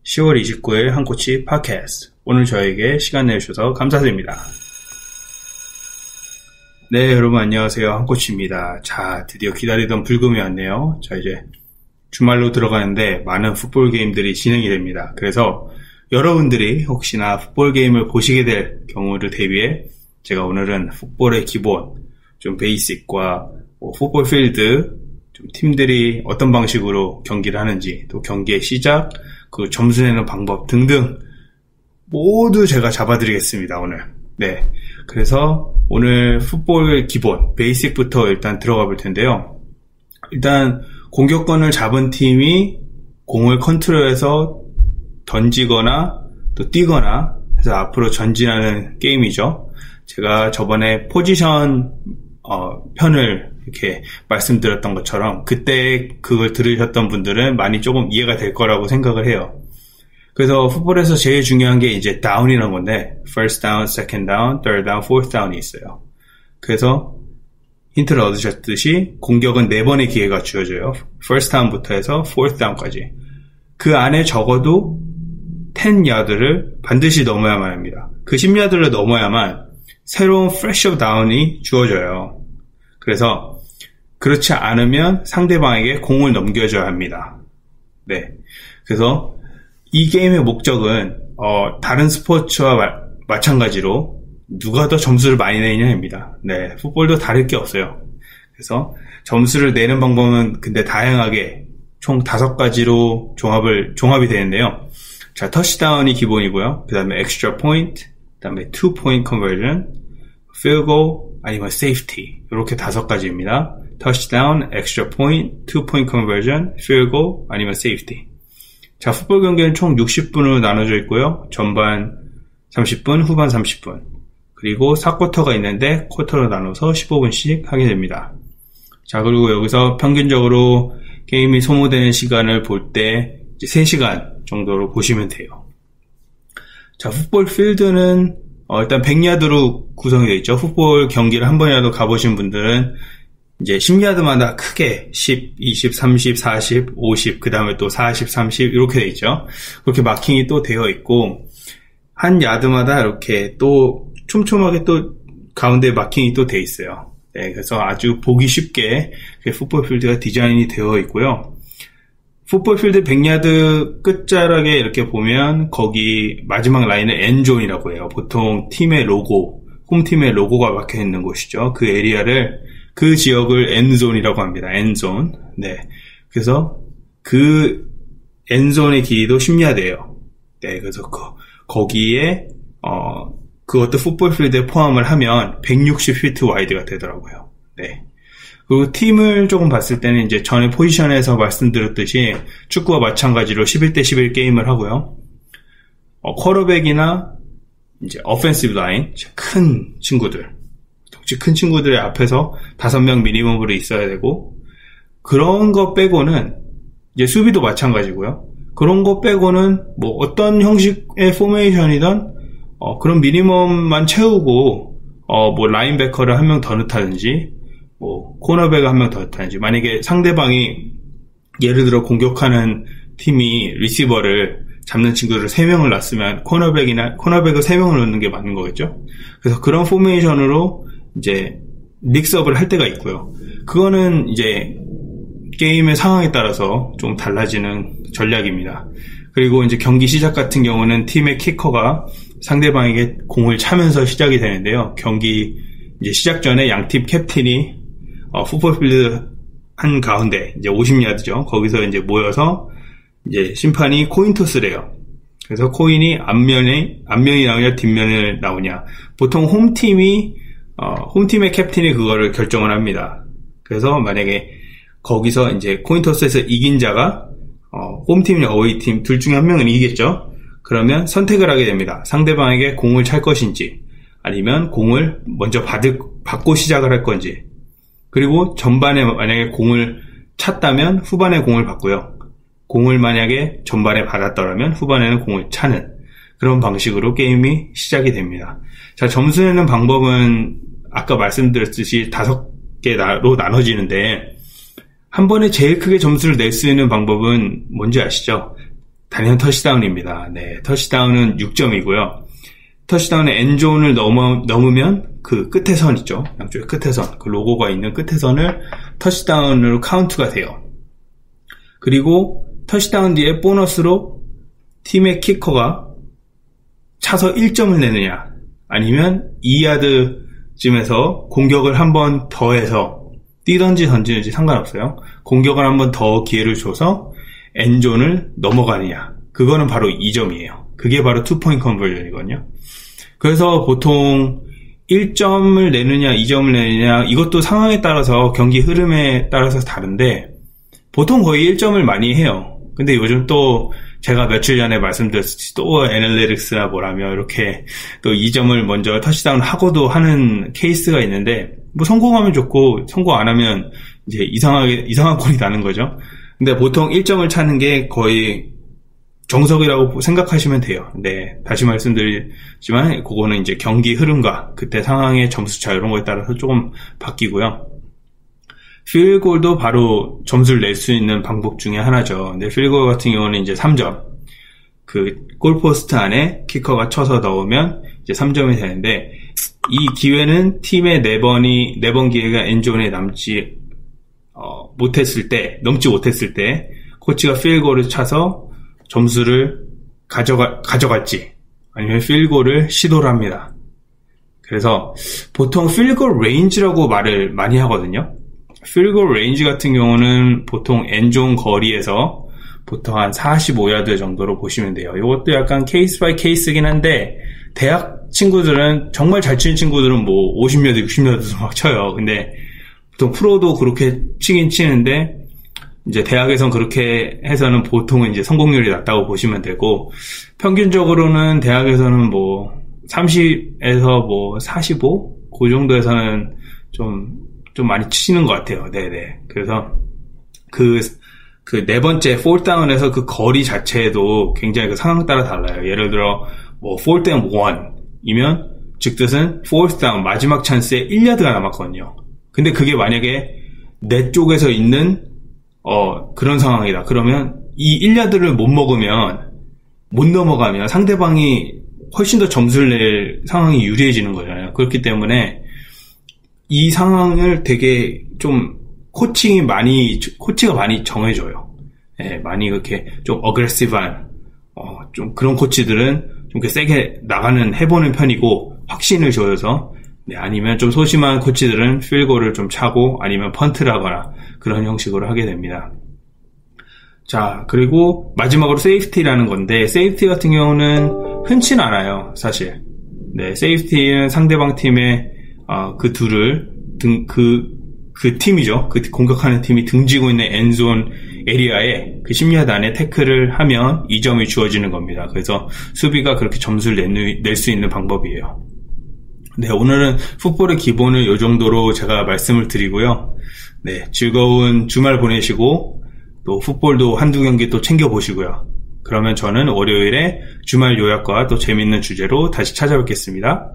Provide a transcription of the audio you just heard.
10월 29일 한코치 팟캐스트. 오늘 저에게 시간 내주셔서 감사드립니다. 네, 여러분 안녕하세요. 한코치입니다. 자, 드디어 기다리던 불금이 왔네요. 자, 이제 주말로 들어가는데 많은 풋볼 게임들이 진행이 됩니다. 그래서 여러분들이 혹시나 풋볼 게임을 보시게 될 경우를 대비해 제가 오늘은 풋볼의 기본, 좀 베이직과 풋볼 필드, 좀 팀들이 어떤 방식으로 경기를 하는지, 또 경기의 시작, 그 점수 내는 방법 등등 모두 제가 잡아드리겠습니다, 오늘. 네. 그래서 오늘 풋볼 기본, 베이직부터 일단 들어가 볼 텐데요. 일단 공격권을 잡은 팀이 공을 컨트롤해서 던지거나 또 뛰거나 해서 앞으로 전진하는 게임이죠. 제가 저번에 포지션 편을 이렇게 말씀드렸던 것처럼 그때 그걸 들으셨던 분들은 많이 조금 이해가 될 거라고 생각을 해요. 그래서 풋볼에서 제일 중요한 게 이제 다운이라는 건데 first down, second down, third down, fourth down이 있어요. 그래서 힌트를 얻으셨듯이 공격은 4번의 기회가 주어져요. first down부터 해서 fourth down까지. 그 안에 적어도 10야드를 반드시 넘어야만 합니다. 그 10야드를 넘어야만 새로운 fresh down이 주어져요. 그래서 그렇지 않으면 상대방에게 공을 넘겨줘야 합니다. 네. 그래서 이 게임의 목적은 다른 스포츠와 마찬가지로 누가 더 점수를 많이 내느냐입니다. 네. 풋볼도 다를 게 없어요. 그래서 점수를 내는 방법은 근데 다양하게 총 5가지로 종합이 되는데요. 자, 터치다운이 기본이고요. 그 다음에 extra point, 그 다음에 2-point conversion, field goal, 아니면 safety. 이렇게 5가지입니다. touchdown, extra point, 2-point conversion, field goal, 아니면 safety. 자, 풋볼 경기는 총 60분으로 나눠져 있고요. 전반 30분, 후반 30분. 그리고 4쿼터가 있는데 쿼터로 나눠서 15분씩 하게 됩니다. 자, 그리고 여기서 평균적으로 게임이 소모되는 시간을 볼 때 이제 3시간 정도로 보시면 돼요. 자, 풋볼 필드는 일단 100야드로 구성이 되어 있죠. 풋볼 경기를 한 번이라도 가보신 분들은 이제 10야드마다 크게 10, 20, 30, 40, 50, 그 다음에 또 40, 30 이렇게 되어 있죠. 그렇게 마킹이 또 되어 있고 한 야드마다 이렇게 또 촘촘하게 또 가운데 마킹이 또 되어 있어요. 네, 그래서 아주 보기 쉽게 풋볼 필드가 디자인이 되어 있고요. 풋볼 필드 100야드 끝자락에 이렇게 보면 거기 마지막 라인을 엔존이라고 해요. 보통 팀의 로고, 홈팀의 로고가 박혀 있는 곳이죠. 그 에리아를, 그 지역을 엔존이라고 합니다. 엔존. 네. 그래서 그 엔존의 길이도 10야드예요. 네. 그래서 거기에 그것도 풋볼 필드에 포함을 하면 160피트 와이드가 되더라고요. 네. 그리고 팀을 조금 봤을 때는 이제 전에 포지션에서 말씀드렸듯이 축구와 마찬가지로 11대 11 게임을 하고요. 쿼터백이나 이제 오펜시브 라인, 큰 친구들, 덩치 큰 친구들의 앞에서 5명 미니멈으로 있어야 되고, 그런 거 빼고는 이제 수비도 마찬가지고요. 그런 거 빼고는 뭐 어떤 형식의 포메이션이든 그런 미니멈만 채우고 뭐 라인베커를 한 명 더 넣다든지 뭐 코너백을 한 명 더 넣다든지, 만약에 상대방이 예를 들어 공격하는 팀이 리시버를 잡는 친구들을 3명을 놨으면 코너백을 3명을 넣는 게 맞는 거겠죠. 그래서 그런 포메이션으로 이제 믹스업을 할 때가 있고요. 그거는 이제 게임의 상황에 따라서 좀 달라지는 전략입니다. 그리고 이제 경기 시작 같은 경우는 팀의 키커가 상대방에게 공을 차면서 시작이 되는데요. 경기 이제 시작 전에 양팀 캡틴이 풋볼 필드 한 가운데 이제 50야드죠. 거기서 이제 모여서 이제 심판이 코인 토스를 해요. 그래서 코인이 앞면이 나오냐 뒷면을 나오냐. 보통 홈팀의 캡틴이 그거를 결정을 합니다. 그래서 만약에 거기서 이제 코인 토스에서 이긴 자가 홈팀이나 어웨이팀 둘 중에 한 명은 이기겠죠. 그러면 선택을 하게 됩니다. 상대방에게 공을 찰 것인지, 아니면 공을 먼저 받고 시작을 할 건지. 그리고 전반에 만약에 공을 찼다면 후반에 공을 받고요. 공을 만약에 전반에 받았더라면 후반에는 공을 차는 그런 방식으로 게임이 시작이 됩니다. 자, 점수 내는 방법은 아까 말씀드렸듯이 5개로 나눠지는데, 한 번에 제일 크게 점수를 낼 수 있는 방법은 뭔지 아시죠? 단연 터치다운입니다. 네, 터치다운은 6점이고요. 터치다운의 엔드존을 넘으면 그 끝에 선 있죠. 양쪽에 끝에 선, 그 로고가 있는 끝에 선을 터치다운으로 카운트가 돼요. 그리고 터치다운 뒤에 보너스로 팀의 키커가 차서 1점을 내느냐, 아니면 2야드쯤에서 공격을 한 번 더 해서 뛰던지 던지는지 상관없어요. 공격을 한 번 더 기회를 줘서 엔드존을 넘어가느냐, 그거는 바로 2점이에요. 그게 바로 2포인트 컨버전이거든요. 그래서 보통 1점을 내느냐 2점을 내느냐, 이것도 상황에 따라서 경기 흐름에 따라서 다른데 보통 거의 1점을 많이 해요. 근데 요즘 또 제가 며칠 전에 말씀드렸듯이 또 애널리틱스나 뭐라며 이렇게 또 2점을 먼저 터치다운 하고도 하는 케이스가 있는데, 뭐 성공하면 좋고 성공 안 하면 이제 이상한 꼴이 나는 거죠. 근데 보통 1점을 차는 게 거의 정석이라고 생각하시면 돼요. 네, 다시 말씀드리지만 그거는 이제 경기 흐름과 그때 상황의 점수차 이런 거에 따라서 조금 바뀌고요. 필드골도 바로 점수를 낼 수 있는 방법 중에 하나죠. 근데 필드골 같은 경우는 이제 3점. 그 골포스트 안에 키커가 쳐서 넣으면 이제 3점이 되는데, 이 기회는 팀의 4번 기회가 엔드존에 넘지 못했을 때, 코치가 필드골을 차서 점수를 가져갈지, 아니면 필드골을 시도를 합니다. 그래서 보통 필드골 레인지라고 말을 많이 하거든요. 필드골 레인지 같은 경우는 보통 엔드존 거리에서 보통 한 45야드 정도로 보시면 돼요. 이것도 약간 케이스 바이 케이스긴 한데, 대학 친구들은, 정말 잘 치는 친구들은 뭐 50야드, 60야드도 막 쳐요. 근데 보통 프로도 그렇게 치긴 치는데, 이제 대학에선 그렇게 해서는 보통은 이제 성공률이 낮다고 보시면 되고, 평균적으로는 대학에서는 뭐 30에서 뭐 45? 그 정도에서는 좀 많이 치시는 것 같아요. 네네. 그래서 그 네 번째 폴다운에서 그 거리 자체도 굉장히 그 상황 따라 달라요. 예를 들어 뭐 fourth and 1이면 즉 뜻은 fourth down 마지막 찬스에 1야드가 남았거든요. 근데 그게 만약에 내 쪽에서 있는 그런 상황이다. 그러면 이 1야드를 못 넘어가면 상대방이 훨씬 더 점수를 낼 상황이 유리해지는 거잖아요. 그렇기 때문에 이 상황을 되게 좀 코치가 많이 정해줘요. 네, 많이 그렇게 좀 어그레시브한, 좀 그런 코치들은 좀 이렇게 세게 해보는 편이고, 확신을 줘서, 네, 아니면 좀 소심한 코치들은 필드골을 좀 차고, 아니면 펀트를 하거나, 그런 형식으로 하게 됩니다. 자, 그리고 마지막으로 세이프티라는 건데, 세이프티 같은 경우는 흔치는 않아요, 사실. 네, 세이프티는 상대방 팀의, 그 둘을, 그 팀이죠. 그 공격하는 팀이 등지고 있는 엔드존 에리아에 그 10야드 안에 태클을 하면 2점이 주어지는 겁니다. 그래서 수비가 그렇게 점수를 낼 수 있는 방법이에요. 네, 오늘은 풋볼의 기본을 이 정도로 제가 말씀을 드리고요. 네, 즐거운 주말 보내시고 또 풋볼도 한두 경기 또 챙겨보시고요. 그러면 저는 월요일에 주말 요약과 또 재밌는 주제로 다시 찾아뵙겠습니다.